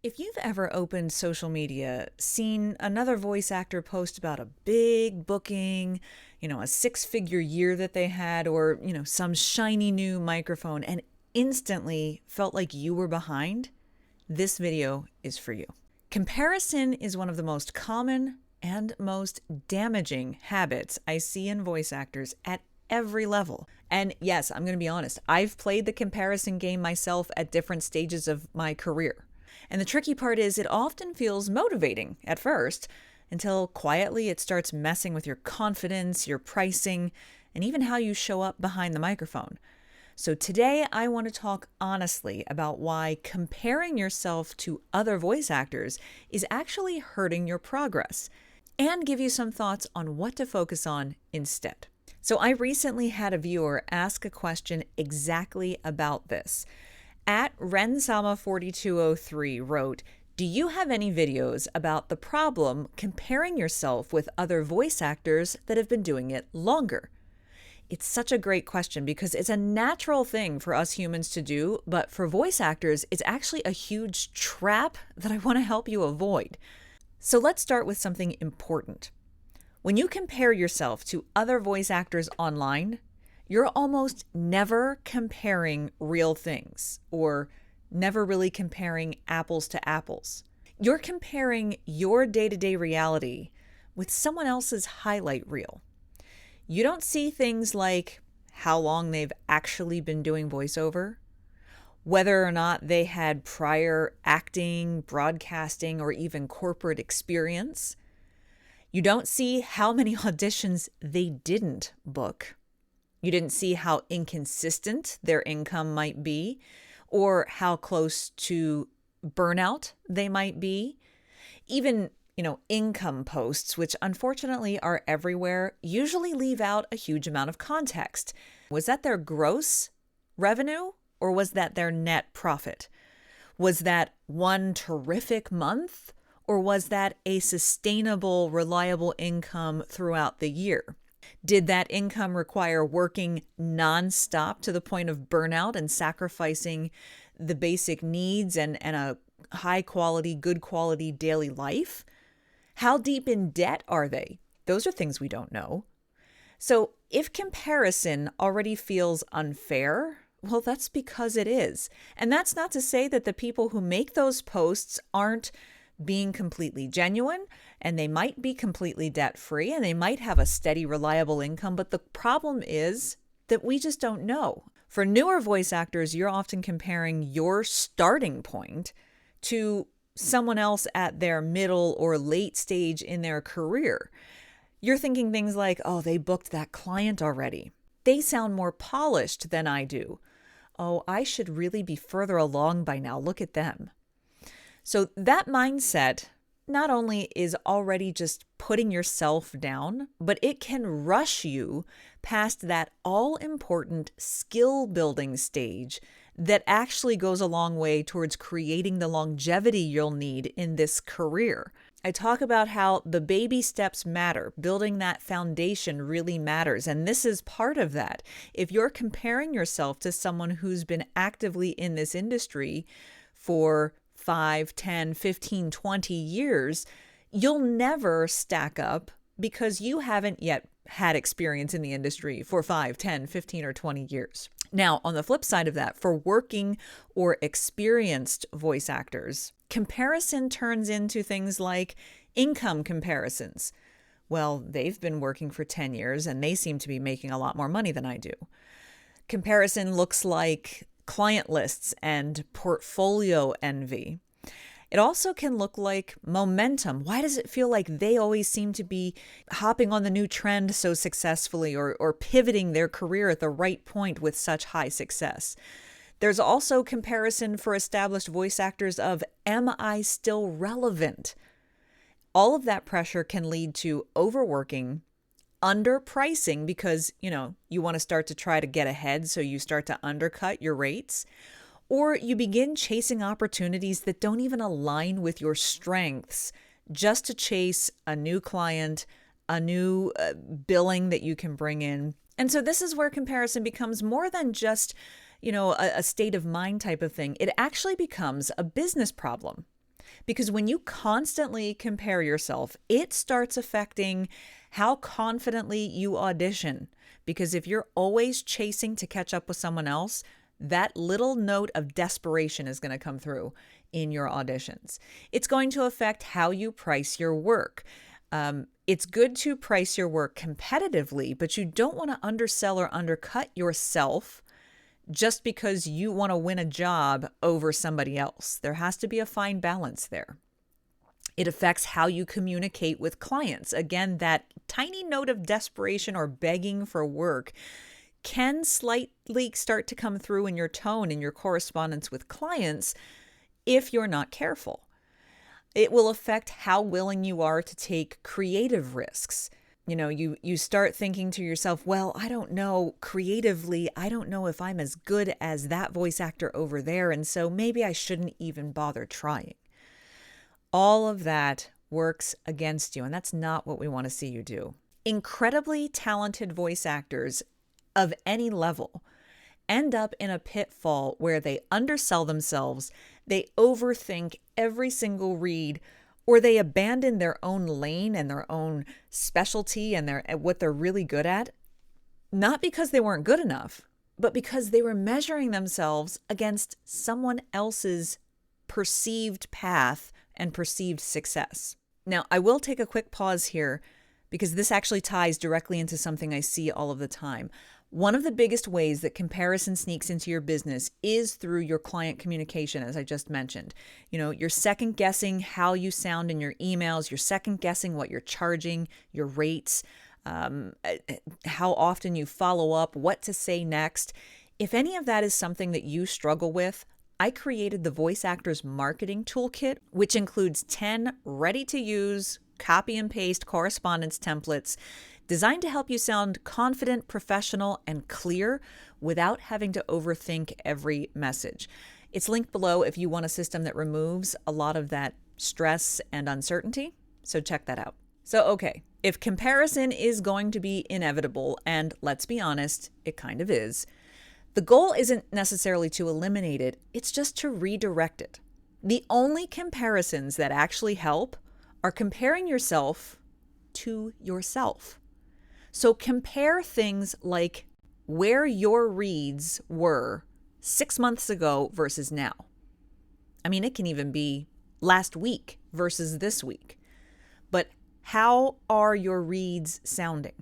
If you've ever opened social media, seen another voice actor post about a big booking, a six-figure year that they had, or, some shiny new microphone, and instantly felt like you were behind, this video is for you. Comparison is one of the most common and most damaging habits I see in voice actors at every level. And yes, I'm going to be honest, I've played the comparison game myself at different stages of my career. And the tricky part is it often feels motivating at first until quietly it starts messing with your confidence, your pricing, and even how you show up behind the microphone. So today I want to talk honestly about why comparing yourself to other voice actors is actually hurting your progress, and give you some thoughts on what to focus on instead. So I recently had a viewer ask a question exactly about this. At Rensama4203 wrote, "Do you have any videos about the problem comparing yourself with other voice actors that have been doing it longer?" It's such a great question because it's a natural thing for us humans to do, but for voice actors, it's actually a huge trap that I want to help you avoid. So let's start with something important. When you compare yourself to other voice actors online, you're almost never comparing real things, or never really comparing apples to apples. You're comparing your day-to-day reality with someone else's highlight reel. You don't see things like how long they've actually been doing voiceover, whether or not they had prior acting, broadcasting, or even corporate experience. You don't see how many auditions they didn't book. You didn't see how inconsistent their income might be, or how close to burnout they might be. Even, income posts, which unfortunately are everywhere, usually leave out a huge amount of context. Was that their gross revenue, or was that their net profit? Was that one terrific month, or was that a sustainable, reliable income throughout the year? Did that income require working nonstop to the point of burnout and sacrificing the basic needs and a high quality, good quality daily life? How deep in debt are they? Those are things we don't know. So if comparison already feels unfair, well, that's because it is. And that's not to say that the people who make those posts aren't being completely genuine, and they might be completely debt-free, and they might have a steady, reliable income, but the problem is that we just don't know. For newer voice actors, you're often comparing your starting point to someone else at their middle or late stage in their career. You're thinking things like, oh, they booked that client already. They sound more polished than I do. Oh, I should really be further along by now. Look at them. So that mindset not only is already just putting yourself down, but it can rush you past that all-important skill building stage that actually goes a long way towards creating the longevity you'll need in this career. I talk about how the baby steps matter. Building that foundation really matters. And this is part of that. If you're comparing yourself to someone who's been actively in this industry for 5, 10, 15, 20 years, you'll never stack up because you haven't yet had experience in the industry for 5, 10, 15, or 20 years. Now, on the flip side of that, for working or experienced voice actors, comparison turns into things like income comparisons. Well, they've been working for 10 years and they seem to be making a lot more money than I do. Comparison looks like client lists and portfolio envy. It also can look like momentum. Why does it feel like they always seem to be hopping on the new trend so successfully, or pivoting their career at the right point with such high success? There's also comparison for established voice actors of, am I still relevant? All of that pressure can lead to overworking, underpricing because, you want to start to try to get ahead, so you start to undercut your rates, or you begin chasing opportunities that don't even align with your strengths just to chase a new client, a new billing that you can bring in. And so this is where comparison becomes more than just, a state of mind type of thing. It actually becomes a business problem. Because when you constantly compare yourself, it starts affecting how confidently you audition. Because if you're always chasing to catch up with someone else, that little note of desperation is going to come through in your auditions. It's going to affect how you price your work. It's good to price your work competitively, but you don't want to undersell or undercut yourself just because you want to win a job over somebody else. There has to be a fine balance there. It affects how you communicate with clients. Again, that tiny note of desperation or begging for work can slightly start to come through in your tone in your correspondence with clients if you're not careful. It will affect how willing you are to take creative risks. You start thinking to yourself, well, I don't know, creatively, I don't know if I'm as good as that voice actor over there, and so maybe I shouldn't even bother trying. All of that works against you, and that's not what we want to see you do. Incredibly talented voice actors of any level end up in a pitfall where they undersell themselves, they overthink every single read, or they abandon their own lane and their own specialty and what they're really good at, not because they weren't good enough, but because they were measuring themselves against someone else's perceived path and perceived success. Now, I will take a quick pause here because this actually ties directly into something I see all of the time. One of the biggest ways that comparison sneaks into your business is through your client communication, as I just mentioned. You're second guessing how you sound in your emails, you're second guessing what you're charging, your rates, how often you follow up, what to say next. If any of that is something that you struggle with, I created the Voice Actors Marketing Toolkit, which includes 10 ready-to-use copy and paste correspondence templates designed to help you sound confident, professional, and clear without having to overthink every message. It's linked below if you want a system that removes a lot of that stress and uncertainty, so check that out. So, okay, if comparison is going to be inevitable, and let's be honest, it kind of is, the goal isn't necessarily to eliminate it, it's just to redirect it. The only comparisons that actually help are comparing yourself to yourself. So compare things like where your reads were 6 months ago versus now. I mean, it can even be last week versus this week. But how are your reads sounding?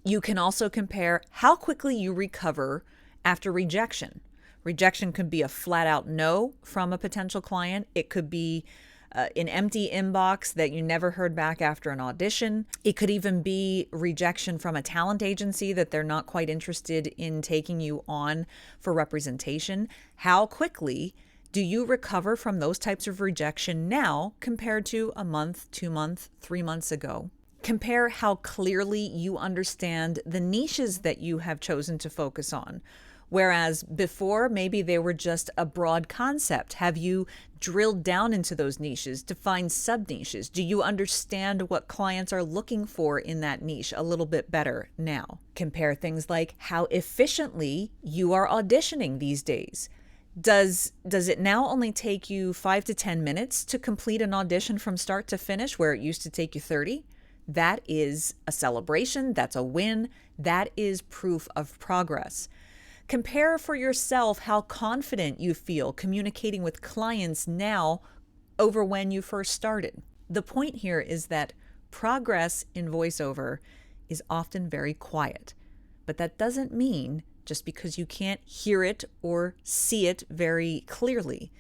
You can also compare how quickly you recover after rejection. Rejection could be a flat out no from a potential client. It could be an empty inbox that you never heard back after an audition. It could even be rejection from a talent agency that they're not quite interested in taking you on for representation. How quickly do you recover from those types of rejection now compared to a month, 2 months, 3 months ago? Compare how clearly you understand the niches that you have chosen to focus on. Whereas before, maybe they were just a broad concept. Have you drilled down into those niches to find sub-niches? Do you understand what clients are looking for in that niche a little bit better now? Compare things like how efficiently you are auditioning these days. Does it now only take you 5 to 10 minutes to complete an audition from start to finish where it used to take you 30? That is a celebration. That's a win. That is proof of progress. Compare for yourself how confident you feel communicating with clients now over when you first started. The point here is that progress in voiceover is often very quiet, but that doesn't mean just because you can't hear it or see it very clearly,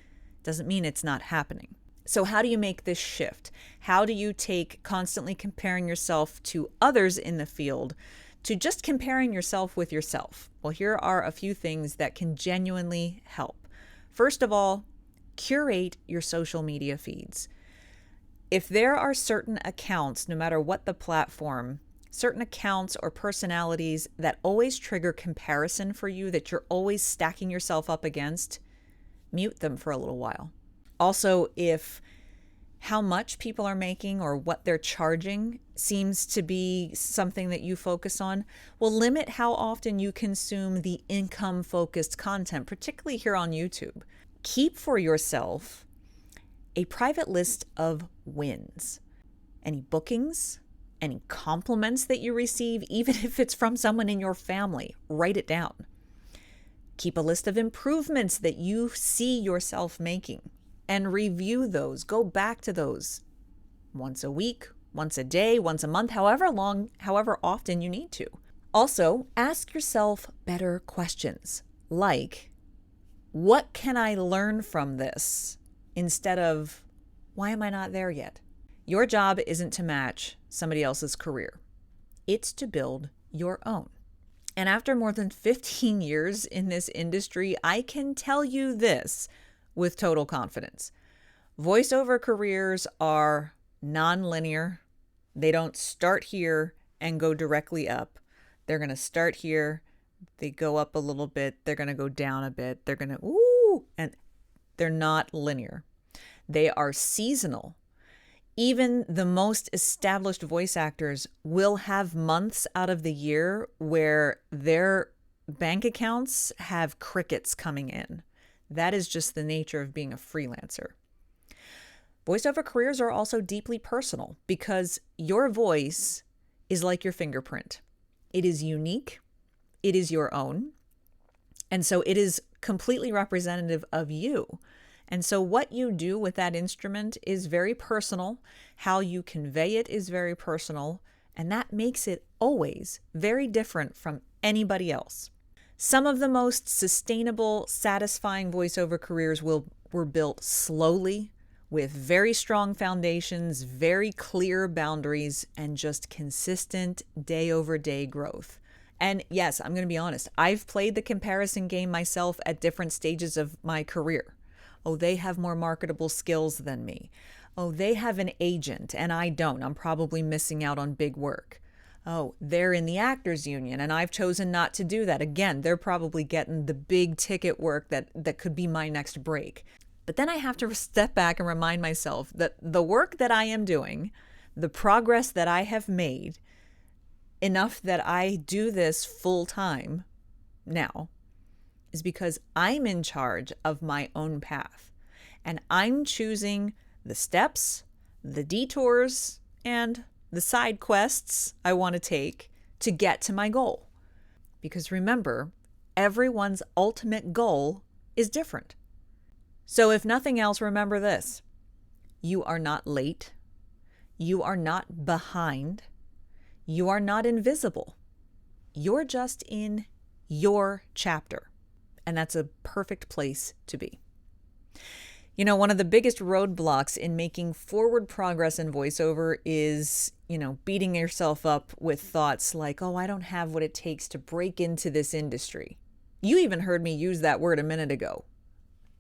doesn't mean it's not happening. So how do you make this shift? How do you take constantly comparing yourself to others in the field to just comparing yourself with yourself? Well, here are a few things that can genuinely help. First of all, curate your social media feeds. If there are certain accounts, no matter what the platform, certain accounts or personalities that always trigger comparison for you, that you're always stacking yourself up against, mute them for a little while. Also, if how much people are making or what they're charging seems to be something that you focus on, well, limit how often you consume the income-focused content, particularly here on YouTube. Keep for yourself a private list of wins. Any bookings, any compliments that you receive, even if it's from someone in your family, write it down. Keep a list of improvements that you see yourself making and review those. Go back to those once a week, once a day, once a month, however often you need to. Also, ask yourself better questions like, what can I learn from this? Instead of, why am I not there yet? Your job isn't to match somebody else's career. It's to build your own. And after more than 15 years in this industry, I can tell you this with total confidence. Voiceover careers are non-linear. They don't start here and go directly up. They're going to start here, they go up a little bit, they're going to go down a bit, they're going to, and they're not linear. They are seasonal. Even the most established voice actors will have months out of the year where their bank accounts have crickets coming in. That is just the nature of being a freelancer. Voiceover careers are also deeply personal because your voice is like your fingerprint. It is unique. It is your own. And so it is completely representative of you. And so what you do with that instrument is very personal. How you convey it is very personal. And that makes it always very different from anybody else. Some of the most sustainable, satisfying voiceover careers were built slowly with very strong foundations, very clear boundaries, and just consistent day-over-day growth. And yes, I'm going to be honest, I've played the comparison game myself at different stages of my career. Oh, they have more marketable skills than me. Oh, they have an agent and I don't. I'm probably missing out on big work. Oh, they're in the actors union and I've chosen not to do that. Again, they're probably getting the big ticket work that could be my next break. But then I have to step back and remind myself that the work that I am doing, the progress that I have made, enough that I do this full time now, is because I'm in charge of my own path. And I'm choosing the steps, the detours, and the side quests I want to take to get to my goal. Because remember, everyone's ultimate goal is different. So if nothing else, remember this. You are not late. You are not behind. You are not invisible. You're just in your chapter. And that's a perfect place to be. You know, one of the biggest roadblocks in making forward progress in voiceover is, beating yourself up with thoughts like, oh, I don't have what it takes to break into this industry. You even heard me use that word a minute ago.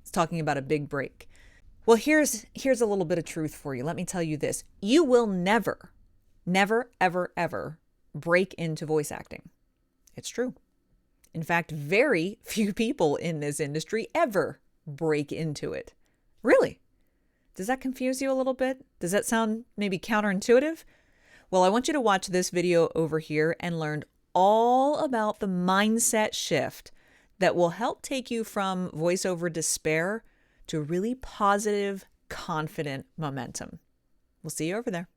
It's talking about a big break. Well, here's a little bit of truth for you. Let me tell you this. You will never, ever, ever break into voice acting. It's true. In fact, very few people in this industry ever break into it. Really? Does that confuse you a little bit? Does that sound maybe counterintuitive? Well, I want you to watch this video over here and learn all about the mindset shift that will help take you from voiceover despair to really positive, confident momentum. We'll see you over there.